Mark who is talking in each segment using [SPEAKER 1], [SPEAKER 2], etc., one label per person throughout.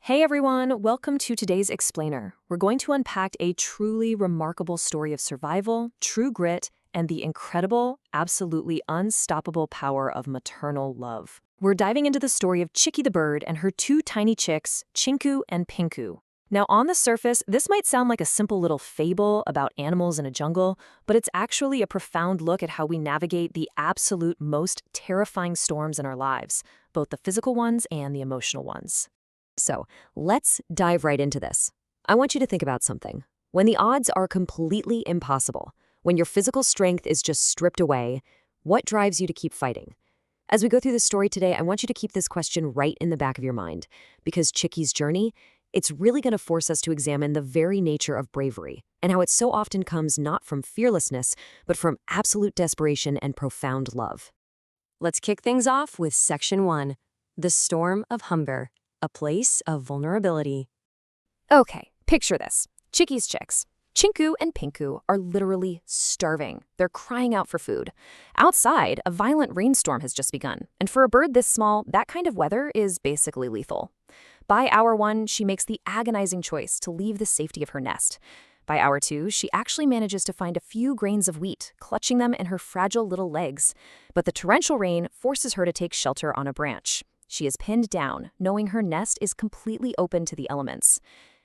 [SPEAKER 1] Hey everyone, welcome to today's Explainer. We're going to unpack a truly remarkable story of survival, true grit, and the incredible, absolutely unstoppable power of maternal love. We're diving into the story of Chicky the bird and her two tiny chicks, Chinku and Pinku. Now, on the surface, this might sound like a simple little fable about animals in a jungle, but it's actually a profound look at how we navigate the absolute most terrifying storms in our lives, both the physical ones and the emotional ones.
[SPEAKER 2] So let's dive right into this. I want you to think about something. When the odds are completely impossible, when your physical strength is just stripped away, what drives you to keep fighting? As we go through this story today, I want you to keep this question right in the back of your mind, because Chicky's journey, it's really going to force us to examine the very nature of bravery and how it so often comes not from fearlessness, but from absolute desperation and profound love. Let's kick things off with Section 1, The Storm of Humber. A place of vulnerability. Okay, picture this. Chicky's chicks, Chinku and Pinku, are literally starving. They're crying out for food. Outside, a violent rainstorm has just begun, and for a bird this small, that kind of weather is basically lethal. By hour 1, she makes the agonizing choice to leave the safety of her nest. By hour 2, she actually manages to find a few grains of wheat, clutching them in her fragile little legs. But the torrential rain forces her to take shelter on a branch. She is pinned down, knowing her nest is completely open to the elements.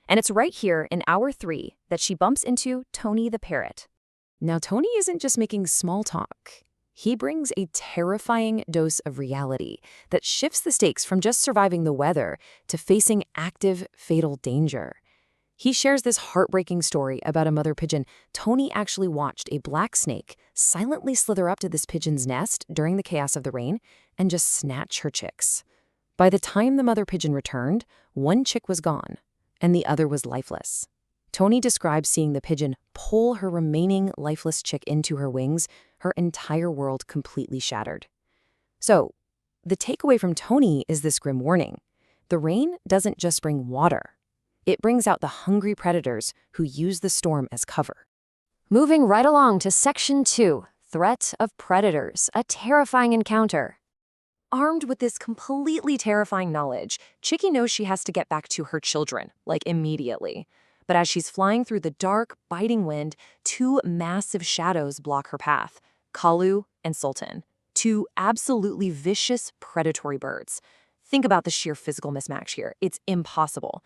[SPEAKER 2] And it's right here in hour 3 that she bumps into Tony the parrot. Now, Tony isn't just making small talk. He brings a terrifying dose of reality that shifts the stakes from just surviving the weather to facing active, fatal danger. He shares this heartbreaking story about a mother pigeon. Tony actually watched a black snake silently slither up to this pigeon's nest during the chaos of the rain and just snatch her chicks. By the time the mother pigeon returned, one chick was gone, and the other was lifeless. Tony describes seeing the pigeon pull her remaining lifeless chick into her wings, her entire world completely shattered. So, the takeaway from Tony is this grim warning. The rain doesn't just bring water. It brings out the hungry predators who use the storm as cover. Moving right along to Section 2, Threat of Predators, a terrifying encounter. Armed with this completely terrifying knowledge, Chicky knows she has to get back to her children, like immediately. But as she's flying through the dark, biting wind, two massive shadows block her path, Kalu and Sultan, two absolutely vicious predatory birds. Think about the sheer physical mismatch here. It's impossible.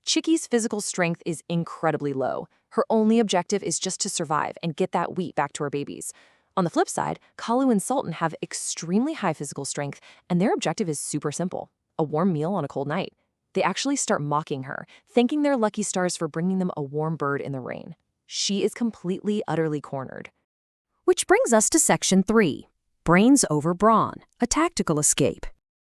[SPEAKER 2] Chicky's physical strength is incredibly low. Her only objective is just to survive and get that wheat back to her babies. On the flip side, Kalu and Sultan have extremely high physical strength, and their objective is super simple: a warm meal on a cold night. They actually start mocking her, thanking their lucky stars for bringing them a warm bird in the rain. She is completely, utterly cornered. Which brings us to Section 3, Brains over Brawn, a tactical escape.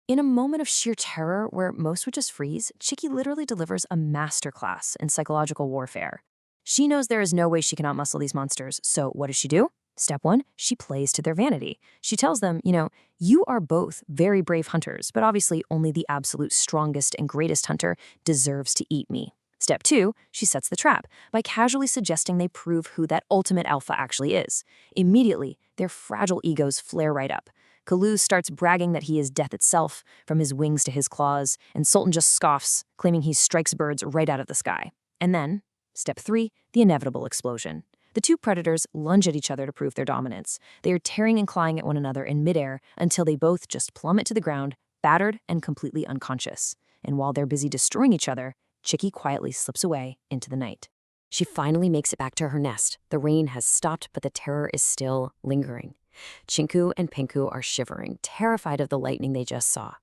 [SPEAKER 2] In a moment of sheer terror where most would just freeze, Chicky literally delivers a masterclass in psychological warfare. She knows there is no way she can outmuscle these monsters, so what does she do? Step 1, she plays to their vanity. She tells them, you are both very brave hunters, but obviously only the absolute strongest and greatest hunter deserves to eat me. Step 2, she sets the trap by casually suggesting they prove who that ultimate alpha actually is. Immediately, their fragile egos flare right up. Kalu starts bragging that he is death itself, from his wings to his claws, and Sultan just scoffs, claiming he strikes birds right out of the sky. And then, Step 3, the inevitable explosion. The two predators lunge at each other to prove their dominance. They are tearing and clawing at one another in midair until they both just plummet to the ground, battered and completely unconscious. And while they're busy destroying each other, Chicky quietly slips away into the night. She finally makes it back to her nest. The rain has stopped, but the terror is still lingering. Chinku and Pinku are shivering, terrified of the lightning they just saw.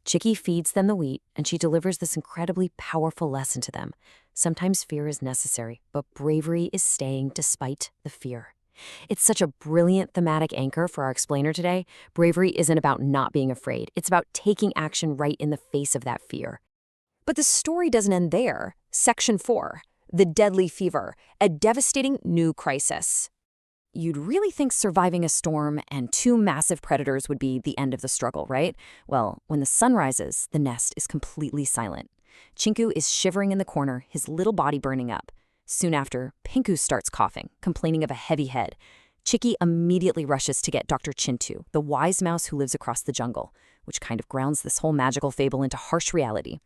[SPEAKER 2] Chicky feeds them the wheat, and she delivers this incredibly powerful lesson to them. Sometimes fear is necessary, but bravery is staying despite the fear. It's such a brilliant thematic anchor for our explainer today. Bravery isn't about not being afraid. It's about taking action right in the face of that fear. But the story doesn't end there. Section 4, The Deadly Fever, a devastating new crisis. You'd really think surviving a storm and two massive predators would be the end of the struggle, right? Well, when the sun rises, the nest is completely silent. Chinku is shivering in the corner, his little body burning up. Soon after, Pinku starts coughing, complaining of a heavy head. Chicky immediately rushes to get Dr. Chintu, the wise mouse who lives across the jungle, which kind of grounds this whole magical fable into harsh reality.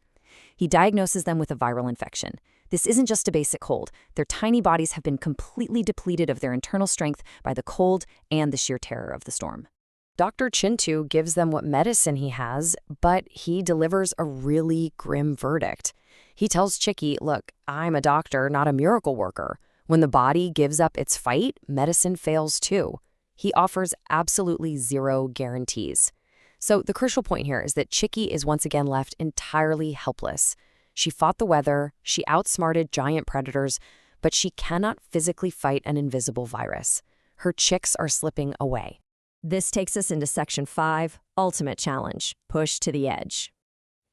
[SPEAKER 2] He diagnoses them with a viral infection. This isn't just a basic cold. Their tiny bodies have been completely depleted of their internal strength by the cold and the sheer terror of the storm. Dr. Chintu gives them what medicine he has, but he delivers a really grim verdict. He tells Chicky, look, I'm a doctor, not a miracle worker. When the body gives up its fight, medicine fails too. He offers absolutely zero guarantees. So the crucial point here is that Chicky is once again left entirely helpless. She fought the weather, she outsmarted giant predators, but she cannot physically fight an invisible virus. Her chicks are slipping away.
[SPEAKER 1] This takes us into Section 5, Ultimate Challenge, Push to the Edge.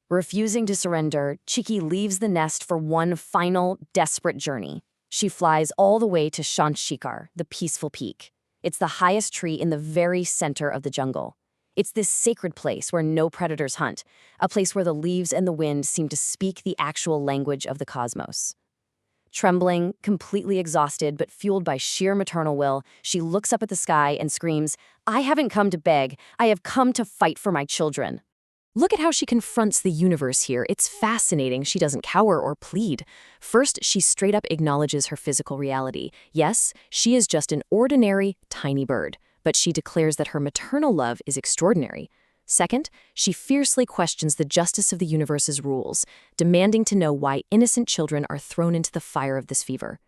[SPEAKER 2] Refusing to surrender, Chicky leaves the nest for one final, desperate journey. She flies all the way to Shanshikar, the peaceful peak. It's the highest tree in the very center of the jungle. It's this sacred place where no predators hunt, a place where the leaves and the wind seem to speak the actual language of the cosmos. Trembling, completely exhausted, but fueled by sheer maternal will, she looks up at the sky and screams, I haven't come to beg, I have come to fight for my children.
[SPEAKER 1] Look at how she confronts the universe here. It's fascinating. She doesn't cower or plead. First, she straight up acknowledges her physical reality. Yes, she is just an ordinary, tiny bird, but she declares that her maternal love is extraordinary. Second, she fiercely questions the justice of the universe's rules, demanding to know why innocent children are thrown into the fire of this fever.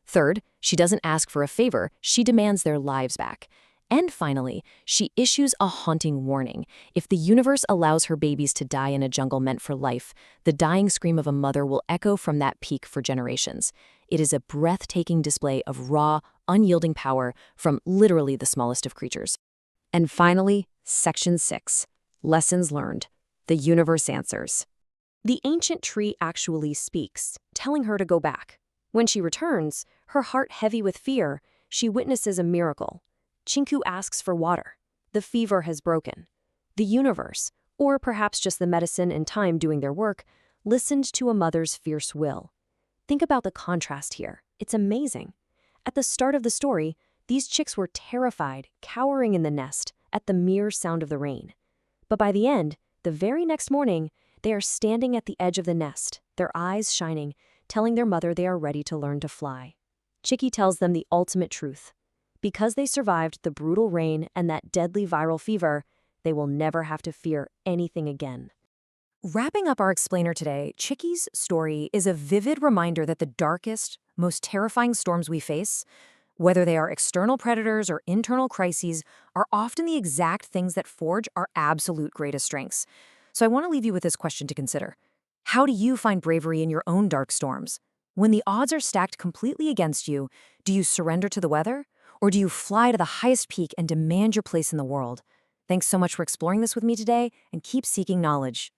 [SPEAKER 1] Third, she doesn't ask for a favor, she demands their lives back. And finally, she issues a haunting warning. If the universe allows her babies to die in a jungle meant for life, the dying scream of a mother will echo from that peak for generations. It is a breathtaking display of raw, unyielding power from literally the smallest of creatures. And finally, Section 6, Lessons Learned. The Universe Answers. The ancient tree actually speaks, telling her to go back. When she returns, her heart heavy with fear, she witnesses a miracle. Chinku asks for water. The fever has broken. The universe, or perhaps just the medicine and time doing their work, listened to a mother's fierce will. Think about the contrast here. It's amazing. At the start of the story, these chicks were terrified, cowering in the nest at the mere sound of the rain. But by the end, the very next morning, they are standing at the edge of the nest, their eyes shining, telling their mother they are ready to learn to fly. Chicky tells them the ultimate truth. Because they survived the brutal rain and that deadly viral fever, they will never have to fear anything again. Wrapping up our explainer today, Chicky's story is a vivid reminder that the darkest, most terrifying storms we face, whether they are external predators or internal crises, are often the exact things that forge our absolute greatest strengths. So I want to leave you with this question to consider. How do you find bravery in your own dark storms? When the odds are stacked completely against you, do you surrender to the weather? Or do you fly to the highest peak and demand your place in the world? Thanks so much for exploring this with me today, and keep seeking knowledge.